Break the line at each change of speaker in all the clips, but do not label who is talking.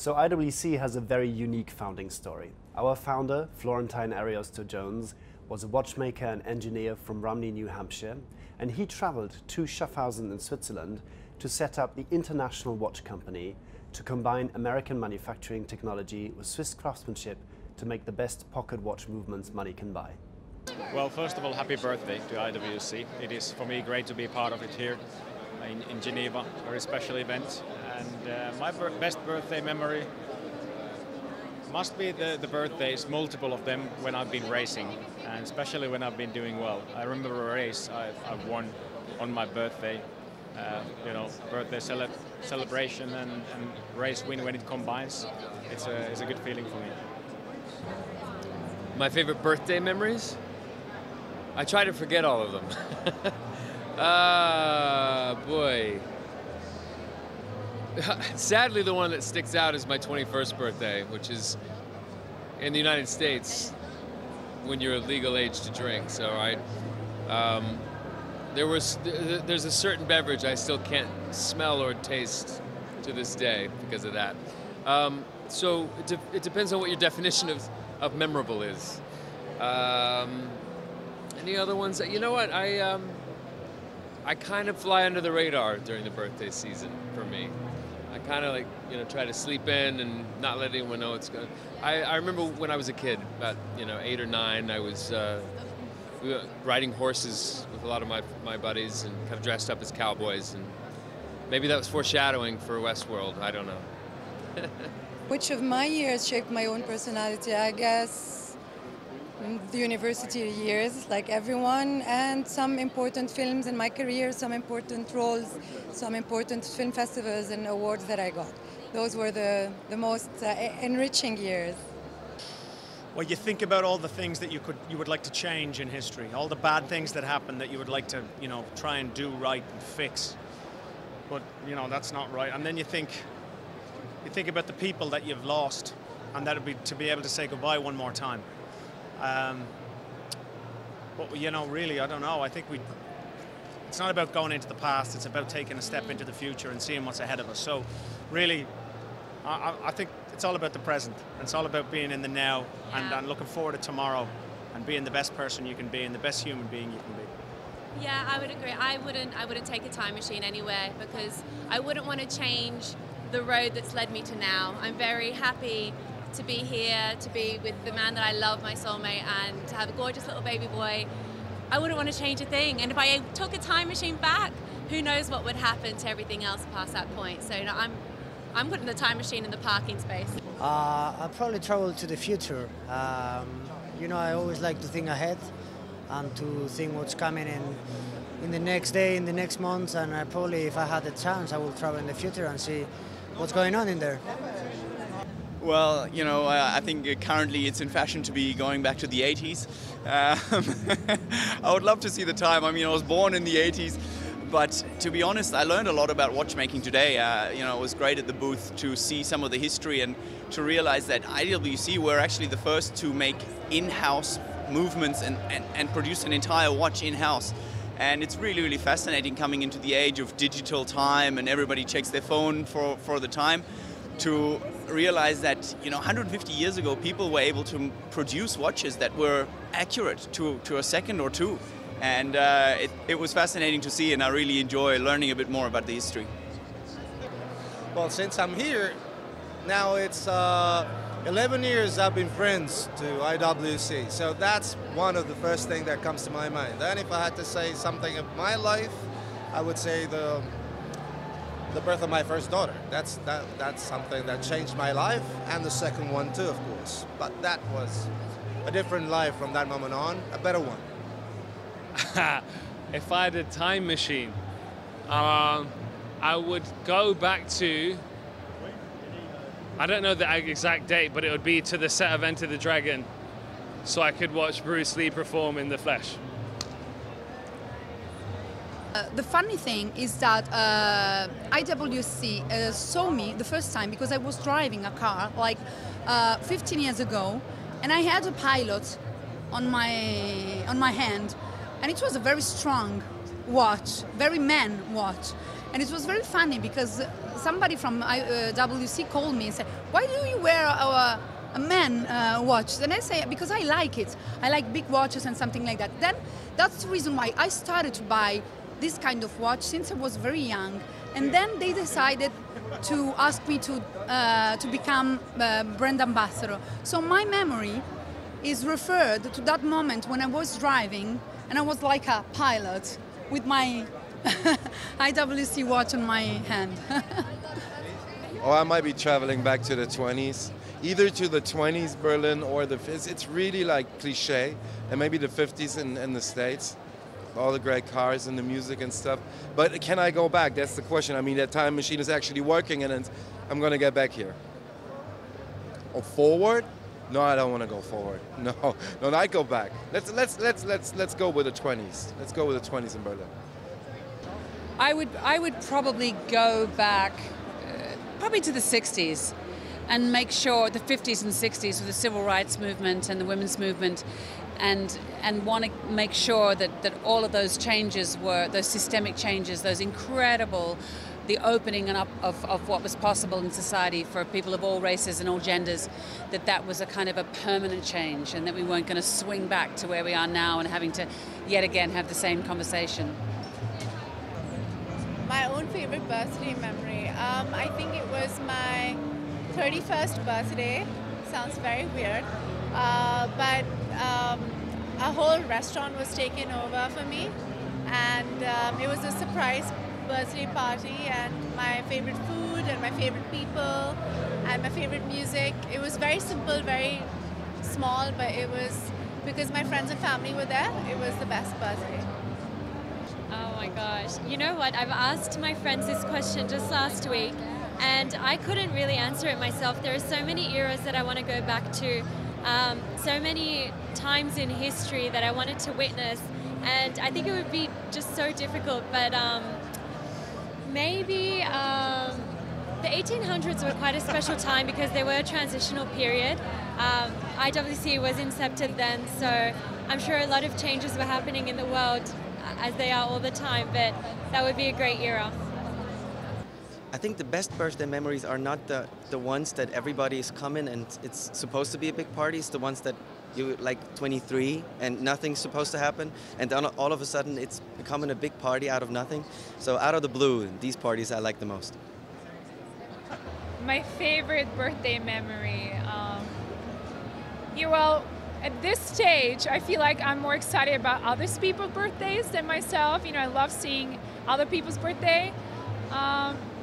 So IWC has a very unique founding story. Our founder, Florentine Ariosto-Jones, was a watchmaker and engineer from Rumney, New Hampshire, and he traveled to Schaffhausen in Switzerland to set up the International Watch Company to combine American manufacturing technology with Swiss craftsmanship to make the best pocket watch movements money can buy.
Well, first of all, happy birthday to IWC. It is for me great to be part of it here in Geneva, a very special event. And my best birthday memory must be the birthdays, multiple of them, when I've been racing, and especially when I've been doing well. I remember a race I've won on my birthday, birthday celebration and race win when it combines. It's a good feeling for me.
My favorite birthday memories? I try to forget all of them. Boy. Sadly, the one that sticks out is my 21st birthday, which is in the United States when you're legal age to drink. So there's a certain beverage I still can't smell or taste to this day because of that. So it depends on what your definition of memorable is. Any other ones? You know what? I kind of fly under the radar during the birthday season for me. I kind of try to sleep in and not let anyone know it's going. I remember when I was a kid, about 8 or 9, I was we were riding horses with a lot of my buddies and kind of dressed up as cowboys, and maybe that was foreshadowing for Westworld. I don't know.
Which of my years shaped my own personality? I guess the university years, like everyone, and some important films in my career, some important roles, some important film festivals and awards that I got. Those were the most enriching years.
Well, you think about all the things that you would like to change in history, all the bad things that happened that you would like to, try and do right and fix. But, that's not right. And then you think about the people that you've lost, and that would be to be able to say goodbye one more time. But really, I don't know. I think it's not about going into the past. It's about taking a step into the future and seeing what's ahead of us. So, really, I think it's all about the present. It's all about being in the now and looking forward to tomorrow and being the best person you can be and the best human being you can be.
Yeah, I would agree. I wouldn't take a time machine anywhere because I wouldn't want to change the road that's led me to now. I'm very happy to be here, to be with the man that I love, my soulmate, and to have a gorgeous little baby boy. I wouldn't want to change a thing. And if I took a time machine back, who knows what would happen to everything else past that point. So I'm putting the time machine in the parking space.
I'll probably travel to the future. I always like to think ahead and to think what's coming in the next day, in the next month, and I probably, if I had the chance, I will travel in the future and see what's going on in there.
Well, I think currently it's in fashion to be going back to the 80s. I would love to see the time. I mean, I was born in the 80s, but to be honest, I learned a lot about watchmaking today. It was great at the booth to see some of the history and to realize that IWC were actually the first to make in-house movements and produce an entire watch in-house. And it's really, really fascinating coming into the age of digital time and everybody checks their phone for the time, to realize that 150 years ago people were able to produce watches that were accurate to a second or two, and it was fascinating to see, and I really enjoy learning a bit more about the history.
Well, since I'm here now, it's 11 years I've been friends to IWC, so that's one of the first things that comes to my mind. Then if I had to say something of my life, I would say the birth of my first daughter. That's something that changed my life, and the second one too, of course. But that was a different life from that moment on, a better one.
If I had a time machine, I would go back to, I don't know the exact date, but it would be to the set of Enter the Dragon, so I could watch Bruce Lee perform in the flesh.
The funny thing is that IWC saw me the first time because I was driving a car like 15 years ago, and I had a pilot on my hand, and it was a very strong watch, very man watch, And it was very funny because somebody from IWC called me and said, "Why do you wear a man watch?" And I say, because I like it. I like big watches and something like that. Then that's the reason why I started to buy this kind of watch since I was very young. And then they decided to ask me to become brand ambassador. So my memory is referred to that moment when I was driving and I was like a pilot with my IWC watch on my hand.
Oh, I might be traveling back to the 20s. Either to the 20s Berlin or the 50s. It's really like cliche. And maybe the 50s in the States. All the great cars and the music and stuff. But can I go back? That's the question. I mean, that time machine is actually working and I'm going to get back here. Or forward? No, I don't want to go forward. No, I'd go back. Let's go with the 20s. Let's go with the 20s in Berlin.
I would probably go back probably to the 60s and make sure the 50s and 60s with the civil rights movement and the women's movement and want to make sure that all of those changes were, those systemic changes, those incredible, the opening up of what was possible in society for people of all races and all genders, that was a kind of a permanent change and that we weren't going to swing back to where we are now and having to yet again have the same conversation.
My own favorite birthday memory. I think it was my 31st birthday. Sounds very weird. But a whole restaurant was taken over for me. And it was a surprise birthday party. And my favorite food and my favorite people and my favorite music. It was very simple, very small, but it was, because my friends and family were there, it was the best birthday.
Oh my gosh. You know what? I've asked my friends this question just last week and I couldn't really answer it myself. There are so many eras that I want to go back to, so many times in history that I wanted to witness, and I think it would be just so difficult, but maybe the 1800s were quite a special time because they were a transitional period. IWC was incepted then, so I'm sure a lot of changes were happening in the world as they are all the time, but that would be a great era.
I think the best birthday memories are not the ones that everybody is coming and it's supposed to be a big party. It's the ones that you're like 23 and nothing's supposed to happen, and then all of a sudden it's becoming a big party out of nothing. So out of the blue, these parties I like the most.
My favorite birthday memory. Well, at this stage, I feel like I'm more excited about other people's birthdays than myself. You know, I love seeing other people's birthday.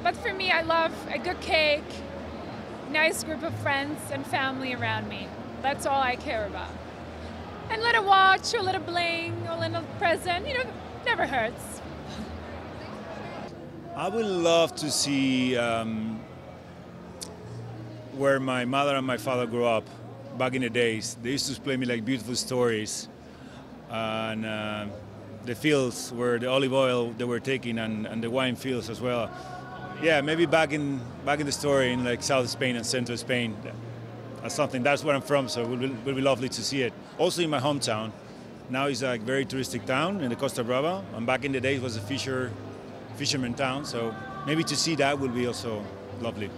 But for me, I love a good cake, nice group of friends and family around me. That's all I care about. And a little watch, or a little bling, or a little present, you know, never hurts.
I would love to see where my mother and my father grew up back in the days. They used to play me like beautiful stories. And the fields where the olive oil they were taking and the wine fields as well. Yeah, maybe back in the story in like South Spain and Central Spain. That's where I'm from, so it will be lovely to see it. Also in my hometown. Now it's a very touristic town in the Costa Brava, and back in the days it was a fisherman town, so maybe to see that will be also lovely.